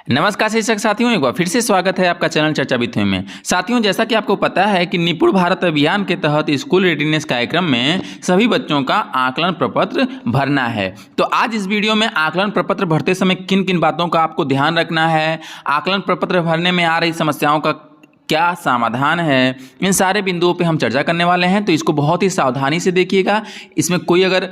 नमस्कार शिक्षक साथियों, एक बार फिर से स्वागत है आपका चैनल चर्चा विथ में। साथियों, जैसा कि आपको पता है कि निपुण भारत अभियान के तहत स्कूल रेडीनेस कार्यक्रम में सभी बच्चों का आकलन प्रपत्र भरना है। तो आज इस वीडियो में आकलन प्रपत्र भरते समय किन किन बातों का आपको ध्यान रखना है, आकलन प्रपत्र भरने में आ रही समस्याओं का क्या समाधान है, इन सारे बिंदुओं पे हम चर्चा करने वाले हैं। तो इसको बहुत ही सावधानी से देखिएगा। इसमें कोई अगर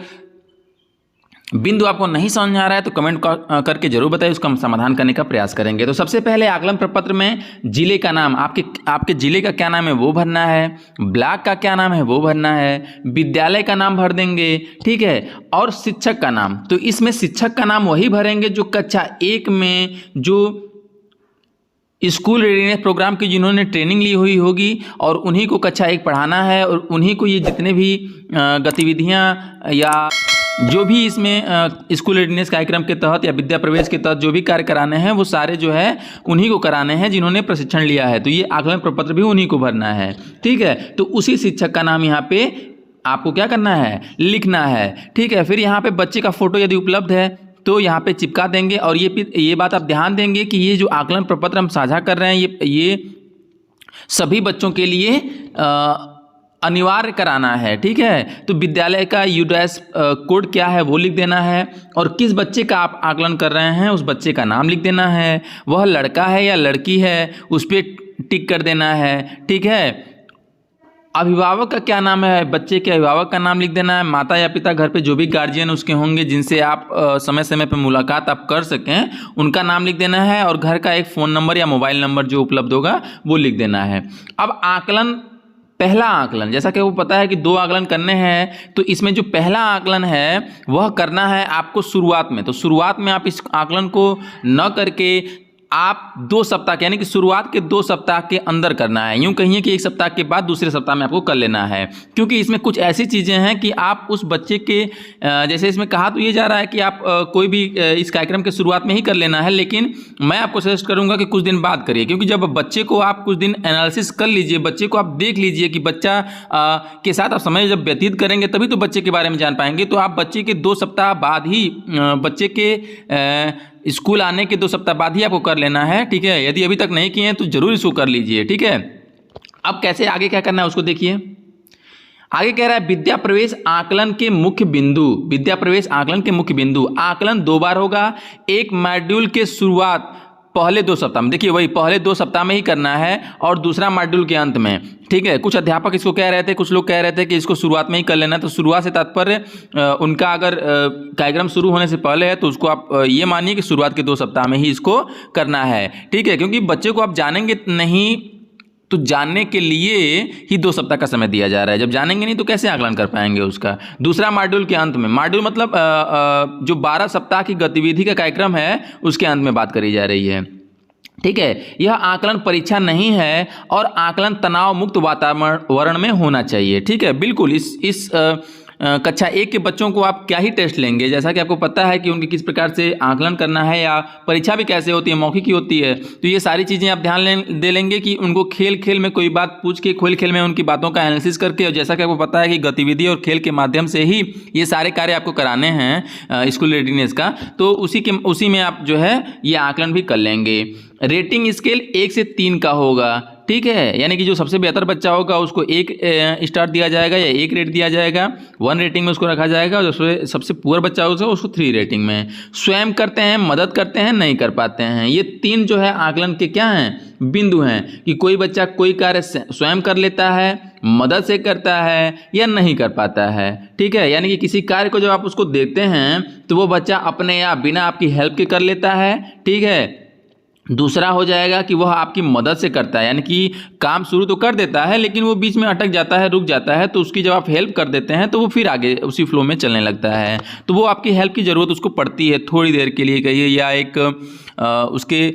बिंदु आपको नहीं समझ आ रहा है तो कमेंट करके जरूर बताइए, उसका हम समाधान करने का प्रयास करेंगे। तो सबसे पहले आकलन प्रपत्र में जिले का नाम, आपके जिले का क्या नाम है वो भरना है, ब्लॉक का क्या नाम है वो भरना है, विद्यालय का नाम भर देंगे, ठीक है, और शिक्षक का नाम। तो इसमें शिक्षक का नाम वही भरेंगे जो कक्षा 1 में जो स्कूल रेडीनेस प्रोग्राम की जिन्होंने ट्रेनिंग ली हुई होगी और उन्हीं को कक्षा 1 पढ़ाना है और उन्हीं को ये जितने भी गतिविधियां या जो भी इसमें स्कूल रेडीनेस कार्यक्रम के तहत या विद्या प्रवेश के तहत जो भी कार्य कराने हैं वो सारे जो है उन्हीं को कराने हैं जिन्होंने प्रशिक्षण लिया है। तो ये आकलन प्रपत्र भी उन्हीं को भरना है, ठीक है। तो उसी शिक्षक का नाम यहाँ पे आपको क्या करना है, लिखना है, ठीक है। फिर यहाँ पे बच्चे का फोटो यदि उपलब्ध है तो यहाँ पे चिपका देंगे। और ये बात आप ध्यान देंगे कि ये जो आकलन प्रपत्र हम साझा कर रहे हैं ये सभी बच्चों के लिए अनिवार्य कराना है, ठीक है। तो विद्यालय का यूडीएस कोड क्या है वो लिख देना है और किस बच्चे का आप आकलन कर रहे हैं उस बच्चे का नाम लिख देना है, वह लड़का है या लड़की है उस पर टिक कर देना है, ठीक है। अभिभावक का क्या नाम है, बच्चे के अभिभावक का नाम लिख देना है। माता या पिता, घर पे जो भी गार्जियन उसके होंगे जिनसे आप समय समय पर मुलाकात आप कर सकें, उनका नाम लिख देना है और घर का एक फ़ोन नंबर या मोबाइल नंबर जो उपलब्ध होगा वो लिख देना है। अब आकलन, पहला आकलन, जैसा कि वो पता है कि 2 आकलन करने हैं, तो इसमें जो पहला आकलन है वह करना है आपको शुरुआत में। तो शुरुआत में आप इस आकलन को न करके आप 2 सप्ताह यानी कि शुरुआत के 2 सप्ताह के अंदर करना है। यूँ कहिए कि 1 सप्ताह के बाद दूसरे सप्ताह में आपको कर लेना है, क्योंकि इसमें कुछ ऐसी चीज़ें हैं कि आप उस बच्चे के जैसे इसमें कहा तो ये जा रहा है कि आप कोई भी इस कार्यक्रम के शुरुआत में ही कर लेना है, लेकिन मैं आपको सजेस्ट करूँगा कि कुछ दिन बाद करिए। क्योंकि जब बच्चे को आप कुछ दिन एनालिसिस कर लीजिए, बच्चे को आप देख लीजिए कि बच्चा के साथ आप समय जब व्यतीत करेंगे तभी तो बच्चे के बारे में जान पाएंगे। तो आप बच्चे के 2 सप्ताह बाद ही बच्चे के स्कूल आने के 2 सप्ताह बाद ही आपको कर लेना है, ठीक है। यदि अभी तक नहीं किए हैं तो जरूर इसको कर लीजिए, ठीक है। अब कैसे आगे क्या करना है उसको देखिए। आगे कह रहा है विद्या प्रवेश आकलन के मुख्य बिंदु, विद्या प्रवेश आकलन के मुख्य बिंदु। आकलन 2 बार होगा, एक मॉड्यूल के शुरुआत पहले 2 सप्ताह में, देखिए वही पहले 2 सप्ताह में ही करना है और दूसरा मॉड्यूल के अंत में, ठीक है। कुछ अध्यापक इसको कह रहे थे, कुछ लोग कह रहे थे कि इसको शुरुआत में ही कर लेना। तो शुरुआत से तात्पर्य उनका अगर कार्यक्रम शुरू होने से पहले है तो उसको आप ये मानिए कि शुरुआत के 2 सप्ताह में ही इसको करना है, ठीक है। क्योंकि बच्चे को आप जानेंगे नहीं तो जानने के लिए ही 2 सप्ताह का समय दिया जा रहा है। जब जानेंगे नहीं तो कैसे आकलन कर पाएंगे उसका। दूसरा मॉड्यूल के अंत में, मॉड्यूल मतलब जो 12 सप्ताह की गतिविधि का कार्यक्रम है उसके अंत में बात करी जा रही है, ठीक है। यह आकलन परीक्षा नहीं है और आकलन तनाव मुक्त वातावरण में होना चाहिए, ठीक है। बिल्कुल इस कक्षा 1 के बच्चों को आप क्या ही टेस्ट लेंगे, जैसा कि आपको पता है कि उनकी किस प्रकार से आकलन करना है या परीक्षा भी कैसे होती है, मौखिक ही होती है। तो ये सारी चीज़ें आप ध्यान दे लेंगे कि उनको खेल खेल में कोई बात पूछ के, खेल खेल में उनकी बातों का एनालिसिस करके, और जैसा कि आपको पता है कि गतिविधि और खेल के माध्यम से ही ये सारे कार्य आपको कराने हैं स्कूल रेडीनेस का, तो उसी में आप जो है ये आकलन भी कर लेंगे। रेटिंग स्केल 1 से 3 का होगा, ठीक है। यानी कि जो सबसे बेहतर बच्चा होगा उसको 1 स्टार दिया जाएगा या 1 रेट दिया जाएगा, 1 रेटिंग में उसको रखा जाएगा, और जो सबसे पुअर बच्चा होगा उसको 3 रेटिंग में। स्वयं करते हैं, मदद करते हैं, नहीं कर पाते हैं, ये 3 जो है आकलन के क्या हैं, बिंदु हैं कि कोई बच्चा कोई कार्य स्वयं कर लेता है, मदद से करता है या नहीं कर पाता है, ठीक है। यानी कि किसी कार्य को जब आप उसको देते हैं तो वो बच्चा अपने या बिना आपकी हेल्प के कर लेता है, ठीक है। दूसरा हो जाएगा कि वह आपकी मदद से करता है, यानी कि काम शुरू तो कर देता है लेकिन वो बीच में अटक जाता है, रुक जाता है, तो उसकी जब आप हेल्प कर देते हैं तो वो फिर आगे उसी फ्लो में चलने लगता है। तो वो आपकी हेल्प की ज़रूरत उसको पड़ती है थोड़ी देर के लिए कहिए, या एक उसके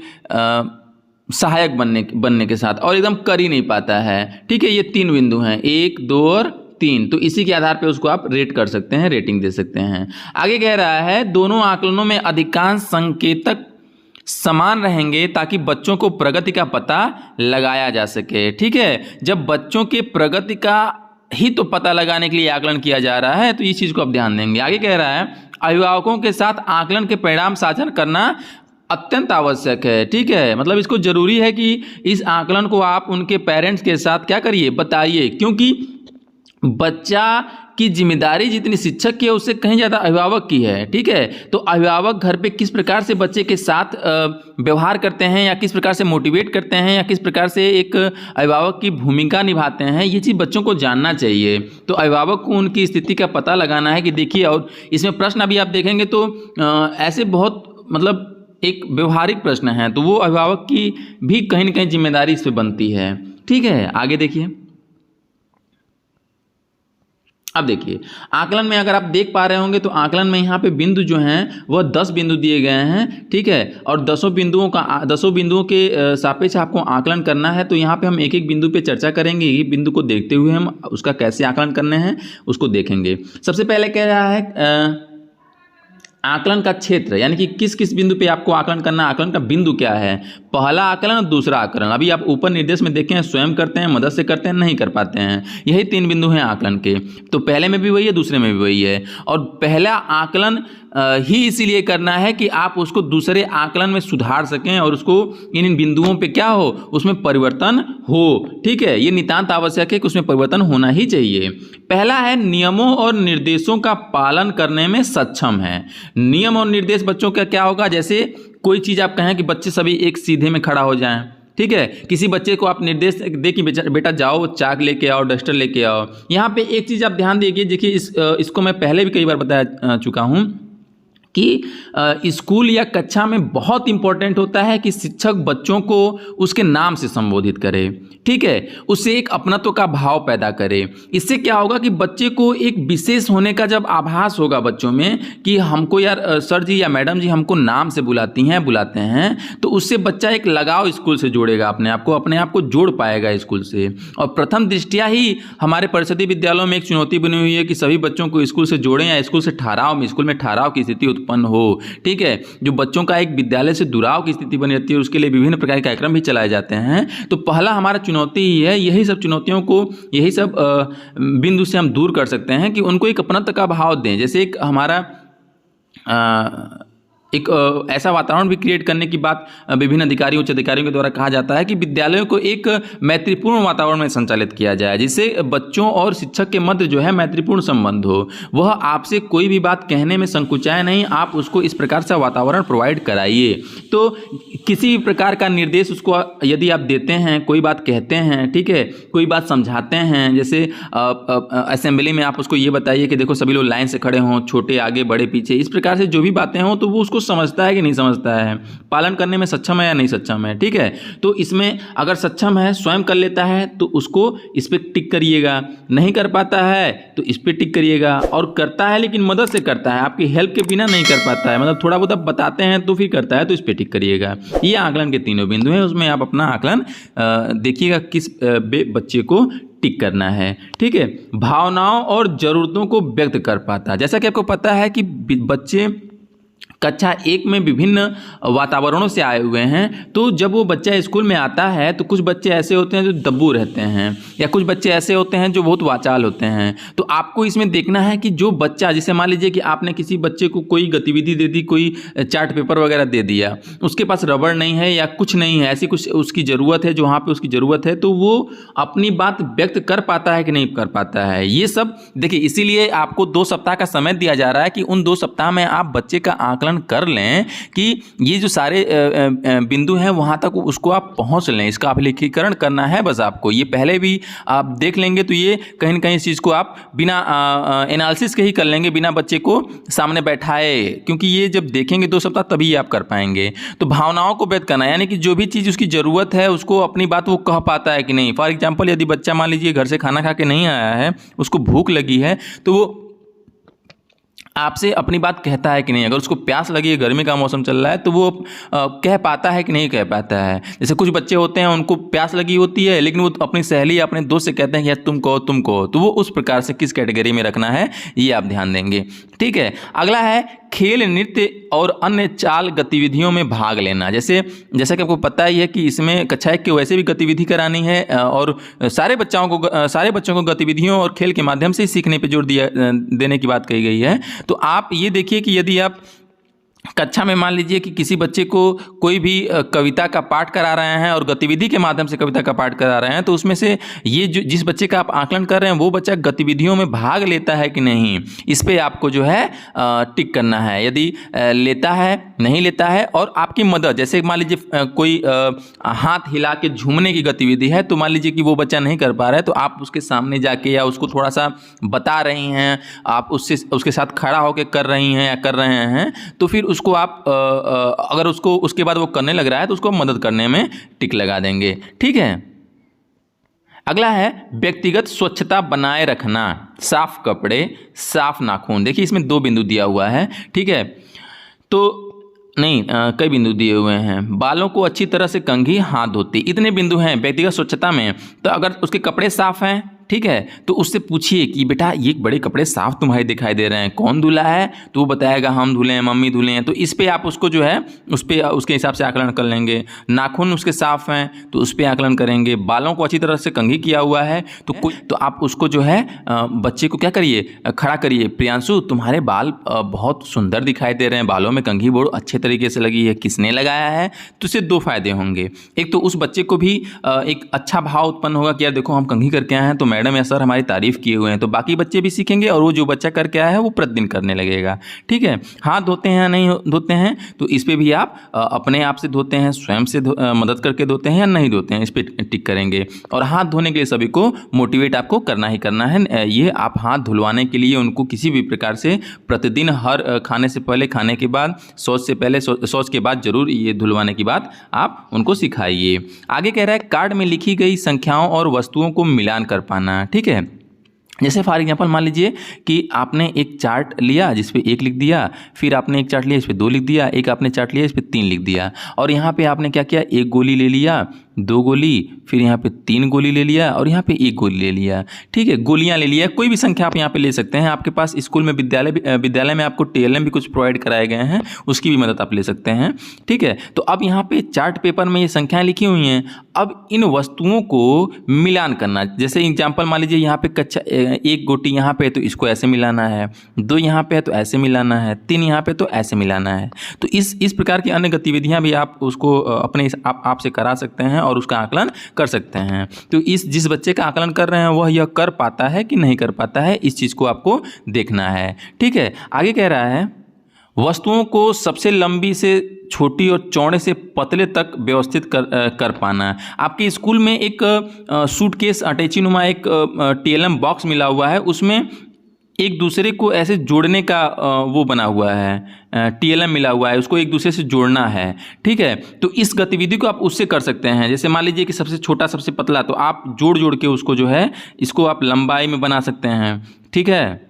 सहायक बनने के साथ, और एकदम कर ही नहीं पाता है, ठीक है। ये 3 बिंदु हैं, 1, 2 और 3। तो इसी के आधार पे उसको आप रेट कर सकते हैं, रेटिंग दे सकते हैं। आगे कह रहा है दोनों आकलनों में अधिकांश संकेतक समान रहेंगे ताकि बच्चों को प्रगति का पता लगाया जा सके, ठीक है। जब बच्चों के प्रगति का ही तो पता लगाने के लिए आकलन किया जा रहा है तो इस चीज़ को आप ध्यान देंगे। आगे कह रहा है अभिभावकों के साथ आकलन के परिणाम साझा करना अत्यंत आवश्यक है। ठीक है, मतलब इसको जरूरी है कि इस आकलन को आप उनके पेरेंट्स के साथ क्या करिए, बताइए, क्योंकि बच्चा की जिम्मेदारी जितनी शिक्षक की है उससे कहीं ज़्यादा अभिभावक की है। ठीक है, तो अभिभावक घर पे किस प्रकार से बच्चे के साथ व्यवहार करते हैं या किस प्रकार से मोटिवेट करते हैं या किस प्रकार से एक अभिभावक की भूमिका निभाते हैं, ये चीज़ बच्चों को जानना चाहिए। तो अभिभावक को उनकी स्थिति का पता लगाना है कि देखिए, और इसमें प्रश्न अभी आप देखेंगे तो ऐसे बहुत मतलब एक व्यवहारिक प्रश्न है, तो वो अभिभावक की भी कहीं ना कहीं जिम्मेदारी इस पर बनती है। ठीक है, आगे देखिए। अब देखिए, आकलन में अगर आप देख पा रहे होंगे तो आकलन में यहाँ पे बिंदु जो हैं वह 10 बिंदु दिए गए हैं। ठीक है, और 10 बिंदुओं के सापेक्ष आपको आकलन करना है। तो यहाँ पे हम एक एक बिंदु पे चर्चा करेंगे, ये बिंदु को देखते हुए हम उसका कैसे आकलन करने हैं उसको देखेंगे। सबसे पहले कह रहा है आकलन का क्षेत्र, यानी कि किस किस बिंदु पे आपको आकलन करना है, आकलन का बिंदु क्या है, पहला आकलन और दूसरा आकलन। अभी आप ऊपर निर्देश में देखें, स्वयं करते हैं, मदद से करते हैं, नहीं कर पाते हैं, यही 3 बिंदु हैं आकलन के। तो पहले में भी वही है, दूसरे में भी वही है। और पहला आकलन ही इसीलिए करना है कि आप उसको दूसरे आकलन में सुधार सकें और उसको इन बिंदुओं पे क्या हो, उसमें परिवर्तन हो। ठीक है, ये नितांत आवश्यक है कि उसमें परिवर्तन होना ही चाहिए। पहला है नियमों और निर्देशों का पालन करने में सक्षम है। नियम और निर्देश बच्चों का क्या होगा, जैसे कोई चीज़ आप कहें कि बच्चे सभी एक सीधे में खड़ा हो जाएं। ठीक है, किसी बच्चे को आप निर्देश दे कि बेटा जाओ चाक लेके आओ, डस्टर लेके आओ। यहाँ पे एक चीज़ आप ध्यान देखिए, देखिए इसको मैं पहले भी कई बार बता चुका हूँ कि स्कूल या कक्षा में बहुत इंपॉर्टेंट होता है कि शिक्षक बच्चों को उसके नाम से संबोधित करे। ठीक है, उससे एक अपनत्व का भाव पैदा करे। इससे क्या होगा कि बच्चे को एक विशेष होने का जब आभास होगा बच्चों में कि हमको यार सर जी या मैडम जी हमको नाम से बुलाती हैं, बुलाते हैं, तो उससे बच्चा एक लगाव स्कूल से जोड़ेगा, अपने आप को जोड़ पाएगा स्कूल से। और प्रथम दृष्टिया ही हमारे परिषदीय विद्यालयों में एक चुनौती बनी हुई है कि सभी बच्चों को स्कूल से जोड़ें या स्कूल में ठहराव की स्थिति उत्पन्न हो। ठीक है, जो बच्चों का एक विद्यालय से दुराव की स्थिति बनी रहती है, उसके लिए विभिन्न प्रकार के कार्यक्रम भी चलाए जाते हैं। तो पहला हमारा चुनौती ही है, यही सब चुनौतियों को, यही सब बिंदु से हम दूर कर सकते हैं कि उनको एक अपनत्व का भाव दें। जैसे एक हमारा एक ऐसा वातावरण भी क्रिएट करने की बात विभिन्न अधिकारियों, उच्च अधिकारियों के द्वारा कहा जाता है कि विद्यालयों को एक मैत्रीपूर्ण वातावरण में संचालित किया जाए, जिससे बच्चों और शिक्षक के मध्य जो है मैत्रीपूर्ण संबंध हो। वह आपसे कोई भी बात कहने में संकुचाए नहीं, आप उसको इस प्रकार से वातावरण प्रोवाइड कराइए। तो किसी भी प्रकार का निर्देश उसको यदि आप देते हैं, कोई बात कहते हैं, ठीक है, कोई बात समझाते हैं, जैसे असेंबली में आप उसको ये बताइए कि देखो सभी लोग लाइन से खड़े हों, छोटे आगे बड़े पीछे, इस प्रकार से जो भी बातें हों, तो वो उसको समझता है कि नहीं समझता है, पालन करने में सक्षम है या नहीं सक्षम है। ठीक है, तो इसमें अगर सक्षम है, स्वयं कर लेता है, तो उसको इस पर टिक करिएगा। नहीं कर पाता है तो इस पर टिक करिएगा। और करता है लेकिन मदद से करता है, आपकी हेल्प के बिना नहीं कर पाता है, मतलब थोड़ा बहुत आप बताते हैं तो फिर करता है, तो इस पर टिक करिएगा। ये आकलन के 3 बिंदु हैं, उसमें आप अपना आकलन देखिएगा किस बच्चे को टिक करना है। ठीक है, भावनाओं और जरूरतों को व्यक्त कर पाता है। जैसा कि आपको पता है कि बच्चे कक्षा 1 में विभिन्न वातावरणों से आए हुए हैं, तो जब वो बच्चा स्कूल में आता है तो कुछ बच्चे ऐसे होते हैं जो दब्बू रहते हैं, या कुछ बच्चे ऐसे होते हैं जो बहुत वाचाल होते हैं। तो आपको इसमें देखना है कि जो बच्चा, जैसे मान लीजिए कि आपने किसी बच्चे को कोई गतिविधि दे दी, कोई चार्ट पेपर वगैरह दे दिया, उसके पास रबड़ नहीं है या कुछ नहीं है, ऐसी कुछ उसकी ज़रूरत है, जो वहाँ पर उसकी ज़रूरत है, तो वो अपनी बात व्यक्त कर पाता है कि नहीं कर पाता है। ये सब देखिए, इसीलिए आपको 2 सप्ताह का समय दिया जा रहा है कि उन 2 सप्ताह में आप बच्चे का आकलन कर लें कि ये जो सारे बिंदु हैं वहां तक उसको आप पहुंच लें। इसका आलेखीकरण करना है बस आपको। ये पहले भी आप देख लेंगे तो ये कहीं ना कहीं इस चीज़ को आप बिना एनालिसिस के ही कर लेंगे, बिना बच्चे को सामने बैठाए, क्योंकि ये जब देखेंगे 2 सप्ताह तभी आप कर पाएंगे। तो भावनाओं को व्यक्त करना, यानी कि जो भी चीज़ उसकी ज़रूरत है उसको अपनी बात वो कह पाता है कि नहीं। फॉर एग्जाम्पल, यदि बच्चा मान लीजिए घर से खाना खा के नहीं आया है, उसको भूख लगी है, तो वो आपसे अपनी बात कहता है कि नहीं। अगर उसको प्यास लगी है, गर्मी का मौसम चल रहा है, तो वो कह पाता है कि नहीं कह पाता है। जैसे कुछ बच्चे होते हैं उनको प्यास लगी होती है, लेकिन वो अपनी सहेली या अपने दोस्त से कहते हैं कि यार तुम कहो, तो वो उस प्रकार से किस कैटेगरी में रखना है ये आप ध्यान देंगे। ठीक है, अगला है खेल, नृत्य और अन्य चाल गतिविधियों में भाग लेना। जैसा कि आपको पता ही है कि इसमें कक्षा 1 की वैसे भी गतिविधि करानी है, और सारे बच्चों को गतिविधियों और खेल के माध्यम से सीखने पर जोर देने की बात कही गई है। तो आप ये देखिए कि यदि आप कक्षा में मान लीजिए कि किसी बच्चे को कोई भी कविता का पाठ करा रहे हैं और गतिविधि के माध्यम से कविता का पाठ करा रहे हैं, तो उसमें से ये जो जिस बच्चे का आप आकलन कर रहे हैं वो बच्चा गतिविधियों में भाग लेता है कि नहीं, इस पे आपको जो है टिक करना है। यदि लेता है, नहीं लेता है, और आपकी मदद, जैसे मान लीजिए कोई हाथ हिला के झूमने की गतिविधि है, तो मान लीजिए कि वो बच्चा नहीं कर पा रहा है, तो आप उसके सामने जाके या उसको थोड़ा सा बता रही हैं, आप उसके साथ खड़ा होकर कर रही हैं या कर रहे हैं, तो फिर उसको आप अगर उसको उसके बाद वो करने लग रहा है तो उसको मदद करने में टिक लगा देंगे। ठीक है। अगला है व्यक्तिगत स्वच्छता बनाए रखना, साफ कपड़े, साफ नाखून। देखिए इसमें 2 बिंदु दिया हुआ है। ठीक है, तो नहीं कई बिंदु दिए हुए हैं। बालों को अच्छी तरह से कंघी, हाथ धोती, इतने बिंदु हैं व्यक्तिगत स्वच्छता में। तो अगर उसके कपड़े साफ हैं, ठीक है, तो उससे पूछिए कि बेटा ये बड़े कपड़े साफ तुम्हारे दिखाई दे रहे हैं, कौन धुला है? तो वो बताएगा हम धुले हैं, मम्मी धुले हैं। तो इस पे आप उसको जो है उस पे उसके हिसाब से आकलन कर लेंगे। नाखून उसके साफ हैं तो उस पे आकलन करेंगे। बालों को अच्छी तरह से कंघी किया हुआ है तो आप उसको जो है बच्चे को क्या करिए, खड़ा करिए, प्रियांशु तुम्हारे बाल बहुत सुंदर दिखाई दे रहे हैं, बालों में कंघी बहुत अच्छे तरीके से लगी है, किसने लगाया है? तो इससे 2 फायदे होंगे। एक तो उस बच्चे को भी एक अच्छा भाव उत्पन्न होगा कि यार देखो हम कंघी करके आए हैं तो मैडम या सर हमारी तारीफ किए हुए हैं, तो बाकी बच्चे भी सीखेंगे और वो जो बच्चा करके आया है वो प्रतिदिन करने लगेगा। ठीक है। हाथ धोते हैं या नहीं धोते हैं, तो इस पे भी आप अपने आप से धोते हैं, स्वयं से मदद करके धोते हैं या नहीं धोते हैं, इस पे टिक करेंगे। और हाथ धोने के लिए सभी को मोटिवेट आपको करना ही करना है। ये आप हाथ धुलवाने के लिए उनको किसी भी प्रकार से प्रतिदिन हर खाने से पहले, खाने के बाद, शौच से पहले, शौच के बाद जरूर ये धुलवाने की बात आप उनको सिखाइए। आगे कह रहा है कार्ड में लिखी गई संख्याओं और वस्तुओं को मिलान कर पाना। ठीक है, जैसे फॉर एग्जांपल मान लीजिए कि आपने एक चार्ट लिया जिस पे 1 लिख दिया, फिर आपने एक चार्ट लिया इस पे 2 लिख दिया, एक आपने चार्ट लिया इस पे 3 लिख दिया, और यहाँ पे आपने क्या किया, 1 गोली ले लिया, 2 गोली, फिर यहाँ पे 3 गोली ले लिया और यहाँ पे 1 गोली ले लिया। ठीक है, गोलियाँ ले लिया, कोई भी संख्या आप यहाँ पे ले सकते हैं। आपके पास स्कूल में विद्यालय में आपको TLM भी कुछ प्रोवाइड कराए गए हैं, उसकी भी मदद आप ले सकते हैं। ठीक है, तो अब यहाँ पे चार्ट पेपर में ये संख्याएं लिखी हुई हैं। अब इन वस्तुओं को मिलान करना, जैसे एग्जाम्पल मान लीजिए यहाँ पे कच्चा 1 गोटी यहाँ पे तो इसको ऐसे मिलाना है, 2 यहाँ पे है तो ऐसे मिलाना है, 3 यहाँ पे तो ऐसे मिलाना है। तो इस प्रकार की अन्य गतिविधियाँ भी आप उसको अपने आप से करा सकते हैं और उसका आकलन कर सकते हैं। तो जिस बच्चे का आकलन कर रहे हैं वह यह कर पाता है कि नहीं कर पाता है, इस चीज़ को आपको देखना है। ठीक है, आगे कह रहा है वस्तुओं को सबसे लंबी से छोटी और चौड़े से पतले तक व्यवस्थित कर पाना। आपके स्कूल में एक सूटकेस अटैची नुमा एक TLM बॉक्स मिला हुआ है, उसमें एक दूसरे को ऐसे जोड़ने का वो बना हुआ है, TLM मिला हुआ है, उसको एक दूसरे से जोड़ना है। ठीक है, तो इस गतिविधि को आप उससे कर सकते हैं। जैसे मान लीजिए कि सबसे छोटा सबसे पतला, तो आप जोड़ के उसको जो है इसको आप लंबाई में बना सकते हैं। ठीक है,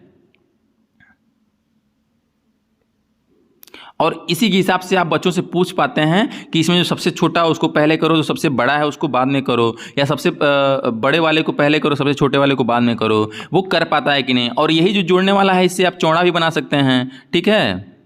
और इसी के हिसाब से आप बच्चों से पूछ पाते हैं कि इसमें जो सबसे छोटा है उसको पहले करो, जो सबसे बड़ा है उसको बाद में करो, या सबसे बड़े वाले को पहले करो, सबसे छोटे वाले को बाद में करो। वो कर पाता है कि नहीं। और यही जो जोड़ने वाला है इससे आप चौड़ा भी बना सकते हैं। ठीक है,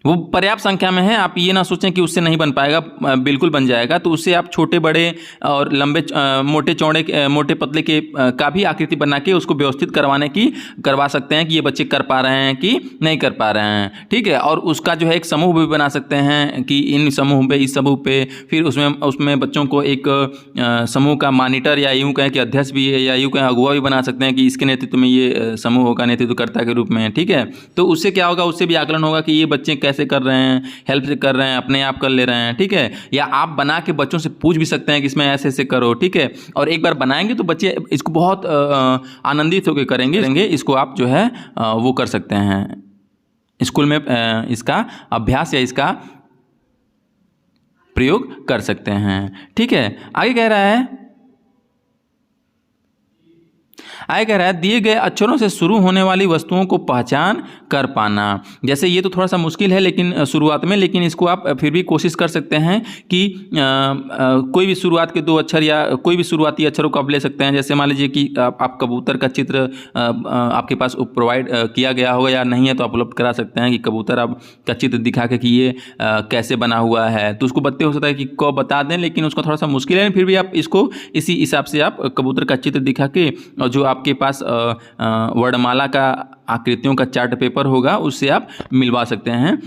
वो पर्याप्त संख्या में है, आप ये ना सोचें कि उससे नहीं बन पाएगा, बिल्कुल बन जाएगा। तो उससे आप छोटे बड़े और लंबे मोटे चौड़े मोटे पतले के का भी आकृति बना के उसको व्यवस्थित करवा सकते हैं कि ये बच्चे कर पा रहे हैं कि नहीं कर पा रहे हैं। ठीक है, और उसका जो है एक समूह भी बना सकते हैं कि इन समूह पे, इस समूह पे, फिर उसमें बच्चों को एक समूह का मॉनिटर या यूँ कहें कि अध्यक्ष भी है या यूँ कहें अगुवा भी बना सकते हैं कि इसके नेतृत्व में ये समूह का नेतृत्वकर्ता के रूप में। ठीक है, तो उससे क्या होगा, उससे भी आकलन होगा कि ये बच्चे कैसे कर रहे हैं, हेल्प से कर रहे हैं, अपने आप कर ले रहे हैं। ठीक है, या आप बना के बच्चों से पूछ भी सकते हैं कि इसमें ऐसे ऐसे करो। ठीक है, और एक बार बनाएंगे तो बच्चे इसको बहुत आनंदित होकर करेंगे। इसको आप जो है वो कर सकते हैं स्कूल में, इसका अभ्यास या इसका प्रयोग कर सकते हैं। ठीक है, आगे कह रहा है दिए गए अक्षरों से शुरू होने वाली वस्तुओं को पहचान कर पाना। जैसे ये तो थोड़ा सा मुश्किल है लेकिन शुरुआत में, लेकिन इसको आप फिर भी कोशिश कर सकते हैं कि कोई भी शुरुआत के 2 अक्षर या कोई भी शुरुआती अक्षरों को आप ले सकते हैं। जैसे मान लीजिए कि आप कबूतर का चित्र आपके पास प्रोवाइड किया गया होगा या नहीं है तो आप उपलब्ध करा सकते हैं कि कबूतर आप का चित्र दिखा के कि ये कैसे बना हुआ है। तो उसको बत्ते हो सकता है कि को बता दें, लेकिन उसको थोड़ा सा मुश्किल है, फिर भी आप इसको इसी हिसाब से आप कबूतर का चित्र दिखा के और जो आपके पास वर्णमाला का आकृतियों का चार्ट पेपर होगा उससे आप मिलवा सकते हैं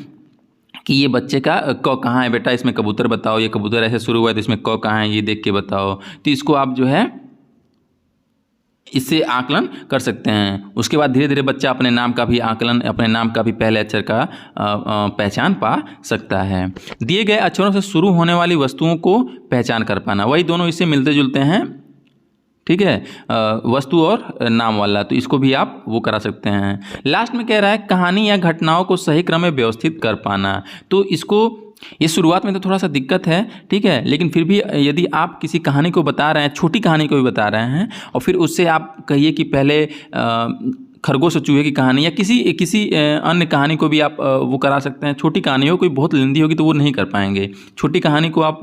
कि ये बच्चे का क कहाँ है बेटा, इसमें कबूतर बताओ, ये कबूतर ऐसे शुरू हुआ है तो इसमें क कहाँ है ये देख के बताओ। तो इसको आप जो है इससे आकलन कर सकते हैं। उसके बाद धीरे धीरे बच्चा अपने नाम का भी आकलन, अपने नाम का भी पहले अक्षर का पहचान पा सकता है। दिए गए अक्षरों से शुरू होने वाली वस्तुओं को पहचान कर पाना, वही दोनों इससे मिलते जुलते हैं, ठीक है, वस्तु और नाम वाला, तो इसको भी आप वो करा सकते हैं। लास्ट में कह रहा है कहानी या घटनाओं को सही क्रम में व्यवस्थित कर पाना। तो इसको ये शुरुआत में तो थोड़ा सा दिक्कत है, ठीक है, लेकिन फिर भी यदि आप किसी कहानी को बता रहे हैं, छोटी कहानी को भी बता रहे हैं, और फिर उससे आप कहिए कि पहले खरगोश और चूहे की कहानी या किसी अन्य कहानी को भी आप वो करा सकते हैं। छोटी कहानी हो, कोई बहुत लंबी होगी तो वो नहीं कर पाएंगे। छोटी कहानी को आप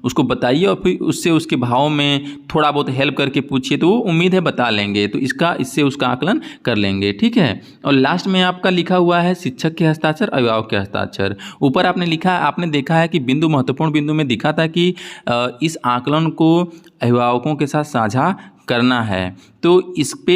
उसको बताइए और फिर उससे उसके भाव में थोड़ा बहुत हेल्प करके पूछिए, तो वो उम्मीद है बता लेंगे, तो इससे उसका आकलन कर लेंगे, ठीक है। और लास्ट में आपका लिखा हुआ है शिक्षक के हस्ताक्षर, अभिभावक के हस्ताक्षर। ऊपर आपने लिखा, आपने देखा है कि बिंदु, महत्वपूर्ण बिंदु में दिखा था कि इस आकलन को अभिभावकों के साथ साझा करना है। तो इस पे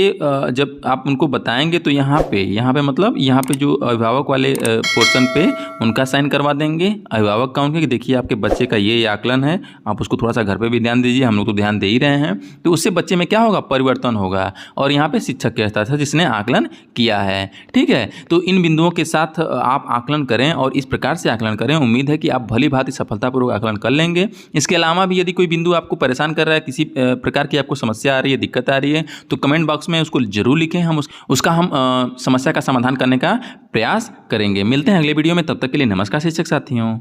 जब आप उनको बताएंगे तो यहाँ पे मतलब यहाँ पे जो अभिभावक वाले पोर्शन पे उनका साइन करवा देंगे, अभिभावक का उनके, कि देखिए आपके बच्चे का ये आकलन है, आप उसको थोड़ा सा घर पे भी ध्यान दीजिए, हम लोग तो ध्यान दे ही रहे हैं। तो उससे बच्चे में क्या होगा, परिवर्तन होगा। और यहाँ पे शिक्षक के हस्ताक्षर जिसने आकलन किया है, ठीक है। तो इन बिंदुओं के साथ आप आकलन करें और इस प्रकार से आकलन करें। उम्मीद है कि आप भली भांति सफलतापूर्वक आकलन कर लेंगे। इसके अलावा भी यदि कोई बिंदु आपको परेशान कर रहा है, किसी प्रकार की आपको समस्या आ रही है, दिक्कत आ रही है, तो कमेंट बॉक्स में उसको जरूर लिखें, हम उसका हम समस्या का समाधान करने का प्रयास करेंगे। मिलते हैं अगले वीडियो में, तब तक के लिए नमस्कार शिक्षक साथियों।